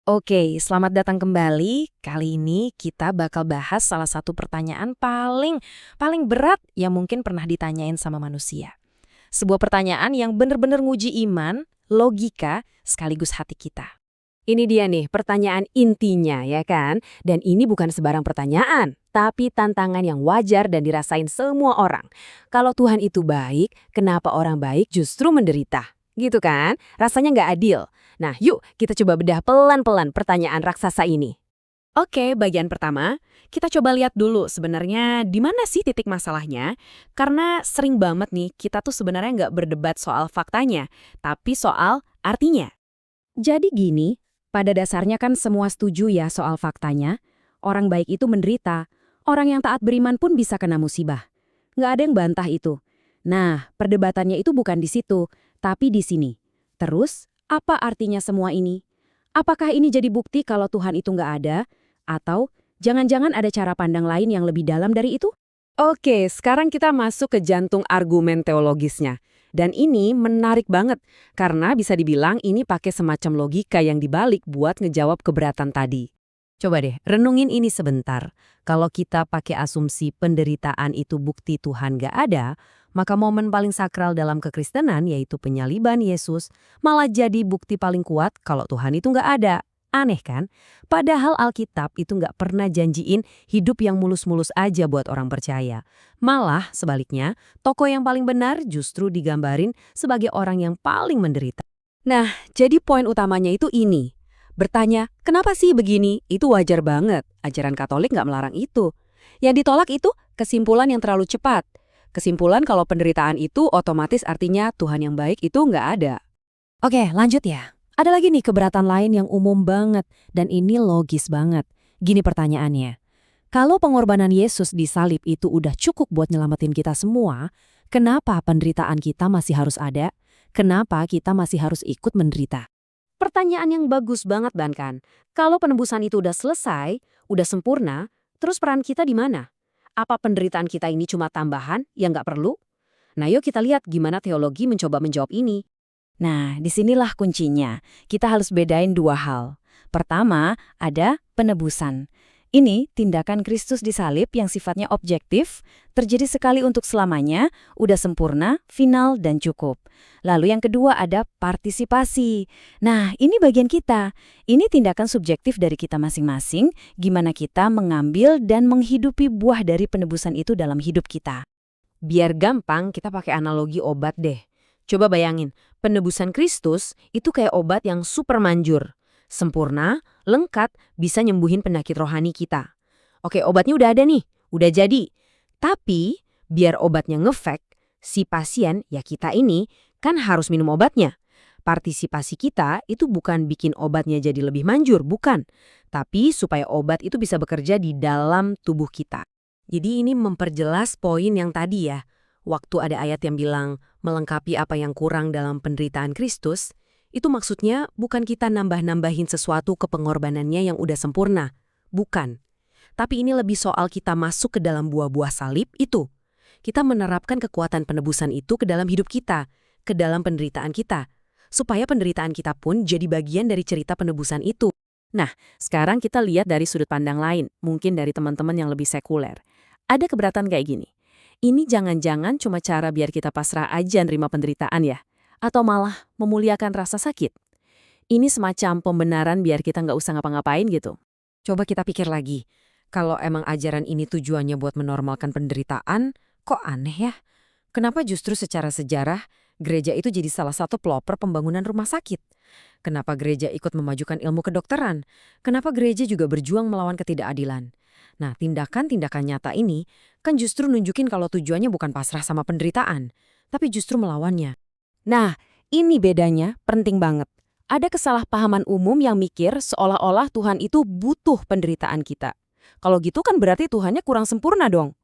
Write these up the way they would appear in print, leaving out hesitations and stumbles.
Oke, selamat datang kembali. Kali ini kita bakal bahas salah satu pertanyaan paling berat yang mungkin pernah ditanyain sama manusia. Sebuah pertanyaan yang bener-bener nguji iman, logika, sekaligus hati kita. Ini dia nih pertanyaan intinya ya kan? Dan ini bukan sebarang pertanyaan, tapi tantangan yang wajar dan dirasain semua orang. Kalau Tuhan itu baik, kenapa orang baik justru menderita? Gitu kan? Rasanya nggak adil. Nah yuk kita coba bedah pelan-pelan pertanyaan raksasa ini. Oke, bagian pertama, kita coba lihat dulu sebenarnya di mana sih titik masalahnya. Karena sering banget nih kita tuh sebenarnya nggak berdebat soal faktanya, tapi soal artinya. Jadi gini, pada dasarnya kan semua setuju ya soal faktanya. Orang baik itu menderita, orang yang taat beriman pun bisa kena musibah. Nggak ada yang bantah itu. Nah, perdebatannya itu bukan di situ, tapi di sini. Terus, apa artinya semua ini? Apakah ini jadi bukti kalau Tuhan itu nggak ada? Atau jangan-jangan ada cara pandang lain yang lebih dalam dari itu? Oke, sekarang kita masuk ke jantung argumen teologisnya. Dan ini menarik banget, karena bisa dibilang ini pakai semacam logika yang dibalik buat ngejawab keberatan tadi. Coba deh, renungin ini sebentar. Kalau kita pakai asumsi penderitaan itu bukti Tuhan gak ada, maka momen paling sakral dalam kekristenan, yaitu penyaliban Yesus, malah jadi bukti paling kuat kalau Tuhan itu gak ada. Aneh kan? Padahal Alkitab itu nggak pernah janjiin hidup yang mulus-mulus aja buat orang percaya. Malah sebaliknya, tokoh yang paling benar justru digambarin sebagai orang yang paling menderita. Nah, jadi poin utamanya itu ini. Bertanya, kenapa sih begini? Itu wajar banget. Ajaran Katolik nggak melarang itu. Yang ditolak itu kesimpulan yang terlalu cepat. Kesimpulan kalau penderitaan itu otomatis artinya Tuhan yang baik itu nggak ada. Oke, lanjut ya. Ada lagi nih keberatan lain yang umum banget, dan ini logis banget. Gini pertanyaannya, kalau pengorbanan Yesus di salib itu udah cukup buat nyelamatin kita semua, kenapa penderitaan kita masih harus ada? Kenapa kita masih harus ikut menderita? Pertanyaan yang bagus banget kan? Kalau penebusan itu udah selesai, udah sempurna, terus peran kita di mana? Apa penderitaan kita ini cuma tambahan yang nggak perlu? Nah yuk kita lihat gimana teologi mencoba menjawab ini. Nah, disinilah kuncinya. Kita harus bedain dua hal. Pertama, ada penebusan. Ini tindakan Kristus di salib yang sifatnya objektif, terjadi sekali untuk selamanya, udah sempurna, final, dan cukup. Lalu yang kedua ada partisipasi. Nah, ini bagian kita. Ini tindakan subjektif dari kita masing-masing, gimana kita mengambil dan menghidupi buah dari penebusan itu dalam hidup kita. Biar gampang, kita pakai analogi obat deh. Coba bayangin, penebusan Kristus itu kayak obat yang super manjur. Sempurna, lengkap, bisa nyembuhin penyakit rohani kita. Oke, obatnya udah ada nih, udah jadi. Tapi, biar obatnya ngefek, si pasien, ya kita ini, kan harus minum obatnya. Partisipasi kita itu bukan bikin obatnya jadi lebih manjur, bukan. Tapi supaya obat itu bisa bekerja di dalam tubuh kita. Jadi ini memperjelas poin yang tadi ya. Waktu ada ayat yang bilang melengkapi apa yang kurang dalam penderitaan Kristus, itu maksudnya bukan kita nambah-nambahin sesuatu ke pengorbanannya yang udah sempurna. Bukan. Tapi ini lebih soal kita masuk ke dalam buah-buah salib itu. Kita menerapkan kekuatan penebusan itu ke dalam hidup kita, ke dalam penderitaan kita. Supaya penderitaan kita pun jadi bagian dari cerita penebusan itu. Nah, sekarang kita lihat dari sudut pandang lain, mungkin dari teman-teman yang lebih sekuler. Ada keberatan kayak gini. Ini jangan-jangan cuma cara biar kita pasrah aja nerima penderitaan ya? Atau malah memuliakan rasa sakit? Ini semacam pembenaran biar kita nggak usah ngapa-ngapain gitu. Coba kita pikir lagi. Kalau emang ajaran ini tujuannya buat menormalkan penderitaan, kok aneh ya? Kenapa justru secara sejarah, gereja itu jadi salah satu pelopor pembangunan rumah sakit? Kenapa gereja ikut memajukan ilmu kedokteran? Kenapa gereja juga berjuang melawan ketidakadilan? Nah, tindakan-tindakan nyata ini kan justru nunjukin kalau tujuannya bukan pasrah sama penderitaan, tapi justru melawannya. Nah, ini bedanya penting banget. Ada kesalahpahaman umum yang mikir seolah-olah Tuhan itu butuh penderitaan kita. Kalau gitu kan berarti Tuhannya kurang sempurna dong.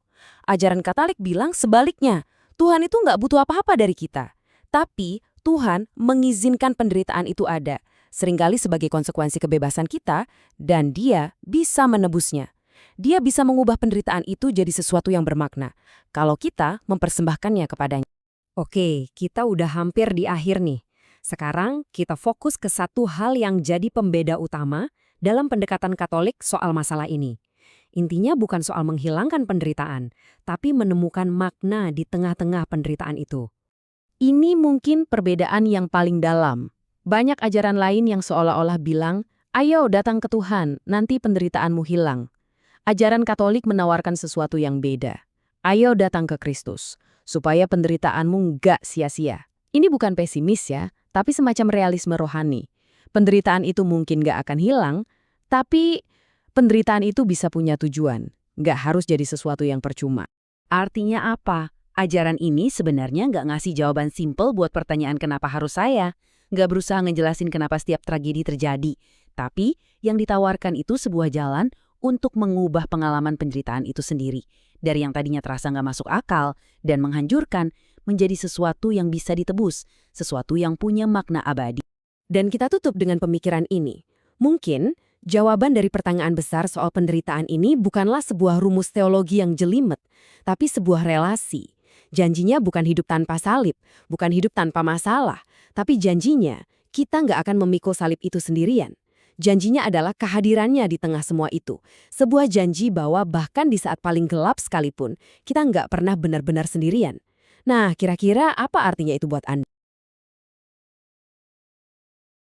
Ajaran Katolik bilang sebaliknya, Tuhan itu nggak butuh apa-apa dari kita. Tapi Tuhan mengizinkan penderitaan itu ada, seringkali sebagai konsekuensi kebebasan kita, dan Dia bisa menebusnya. Dia bisa mengubah penderitaan itu jadi sesuatu yang bermakna, kalau kita mempersembahkannya kepadanya. Oke, kita udah hampir di akhir nih. Sekarang kita fokus ke satu hal yang jadi pembeda utama dalam pendekatan Katolik soal masalah ini. Intinya bukan soal menghilangkan penderitaan, tapi menemukan makna di tengah-tengah penderitaan itu. Ini mungkin perbedaan yang paling dalam. Banyak ajaran lain yang seolah-olah bilang, ayo datang ke Tuhan, nanti penderitaanmu hilang. Ajaran Katolik menawarkan sesuatu yang beda. Ayo datang ke Kristus, supaya penderitaanmu nggak sia-sia. Ini bukan pesimis ya, tapi semacam realisme rohani. Penderitaan itu mungkin nggak akan hilang, tapi penderitaan itu bisa punya tujuan. Nggak harus jadi sesuatu yang percuma. Artinya apa? Ajaran ini sebenarnya nggak ngasih jawaban simpel buat pertanyaan kenapa harus saya. Nggak berusaha ngejelasin kenapa setiap tragedi terjadi. Tapi yang ditawarkan itu sebuah jalan untuk mengubah pengalaman penderitaan itu sendiri. Dari yang tadinya terasa nggak masuk akal dan menghancurkan, menjadi sesuatu yang bisa ditebus, sesuatu yang punya makna abadi. Dan kita tutup dengan pemikiran ini. Mungkin jawaban dari pertanyaan besar soal penderitaan ini bukanlah sebuah rumus teologi yang jelimet, tapi sebuah relasi. Janjinya bukan hidup tanpa salib, bukan hidup tanpa masalah, tapi janjinya kita nggak akan memikul salib itu sendirian. Janjinya adalah kehadirannya di tengah semua itu. Sebuah janji bahwa bahkan di saat paling gelap sekalipun, kita nggak pernah benar-benar sendirian. Nah, kira-kira apa artinya itu buat Anda?